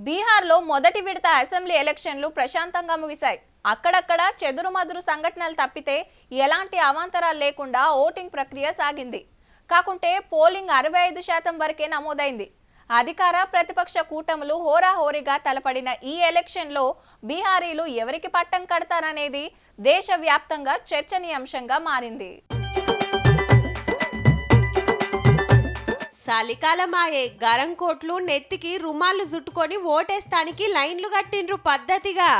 బీహార్లో మొదటి విడత అసెంబ్లీ ఎలక్షన్లు ప్రశాంతంగా ముగిశాయి. అక్కడక్కడ చెదురుమదురు సంఘటనలు తప్పితే ఎలాంటి అవాంతరాలు లేకుండా ఓటింగ్ ప్రక్రియ సాగింది. కాకుంటే పోలింగ్ 65% వరకే నమోదైంది. అధికార ప్రతిపక్ష కూటములు హోరాహోరీగా తలపడిన ఈ ఎలక్షన్లో బీహారీలు ఎవరికి పట్టం కడతారనేది దేశవ్యాప్తంగా చర్చనీయాంశంగా మారింది. చలికాలమాయే గరం కోట్లు నెత్తికి రుమాలు జుట్టుకొని ఓటేస్తానికి లైన్లు కట్టిండ్రు పద్ధతిగా.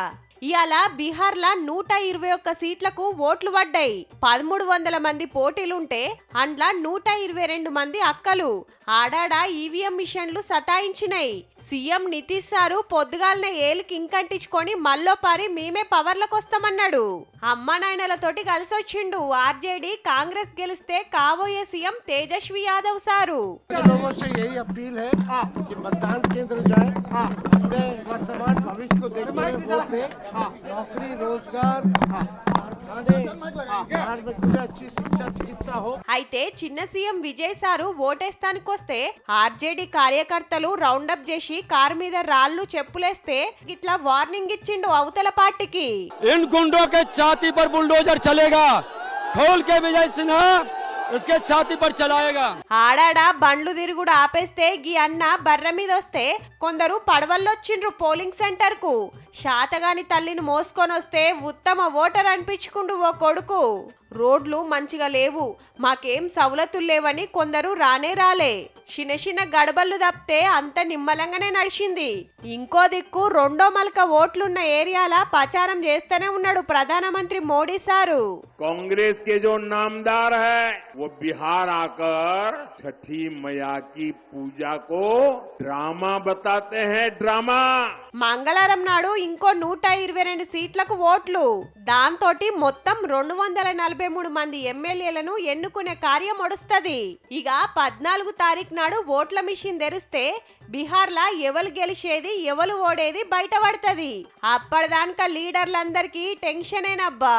ఇయాల బీహార్లా 121 సీట్లకు ఓట్లు పడ్డాయి. 1300 మంది పోటీలుంటే అండ్ల 122 మంది అక్కలు. ఆడాడ ఈవీఎం మిషన్లు సతాయించినాయి. సీఎం నితీష్ సారు పొద్దుగాలనే ఏలికి ఇంకంటించుకొని మల్లోపారి మేమే పవర్లకు వస్తామన్నాడు. అమ్మ నాయనలతోటి కలిసొచ్చిండు. ఆర్జేడీ కాంగ్రెస్ గెలిస్తే కాబోయే సీఎం తేజస్వి యాదవ్ సారు. అయితే చిన్న సీఎం విజయ్ సారు ఓటేస్తానికొస్తే ఆర్జేడీ కార్యకర్తలు రౌండప్ చేసి కారు మీద రాళ్లు చెప్పులేస్తే ఇట్లా వార్నింగ్ ఇచ్చిండు అవతల పార్టీకి. इन गुंडों के छाती पर बुलडोजर चलेगा, खोल के विजय सिन्हा उसके छाती पर चलाएगा. ఆడాడ బండ్లు తిరుగుడు ఆపేస్తే గీ అన్న బర్ర మీద వస్తే కొందరు పడవల్లొచ్చిండ్రు పోలింగ్ సెంటర్ కు. శాతగాని తల్లిని మోసుకొని వస్తే ఉత్తమ ఓటర్ అనిపించుకుండు ఓ కొడుకు. రోడ్లు మంచిగా లేవు, మాకేం సవలతులు లేవని కొందరు రానే రాలే. చిన్న గడబళ్ళు తప్పితే అంత నిమ్మలంగానే నడిచింది. ఇంకో దిక్కు రెండో మలక ఓట్లున్న ఏరియాల ప్రచారం చేస్తూనే ఉన్నాడు ప్రధానమంత్రి మోడీ సారు. कांग्रेस के जो नामदार है वो बिहार आकर छठी मैया की पूजा को ड्रामा बताते हैं, ड्रामा. మంగళవారం నాడు ఇంకో 122 సీట్లకు ఓట్లు. దాంతోటి మొత్తం 243 మంది ఎమ్మెల్యేలను ఎన్నుకునే కార్యం ఒడుస్తది. ఇక 14 తారీఖు నాడు ఓట్ల మిషన్ తెరిస్తే బీహార్లా ఎవరు గెలిచేది ఎవరు ఓడేది బయటపడుతుంది. అప్పటిదాకా లీడర్లందరికీ టెన్షనేనబ్బా.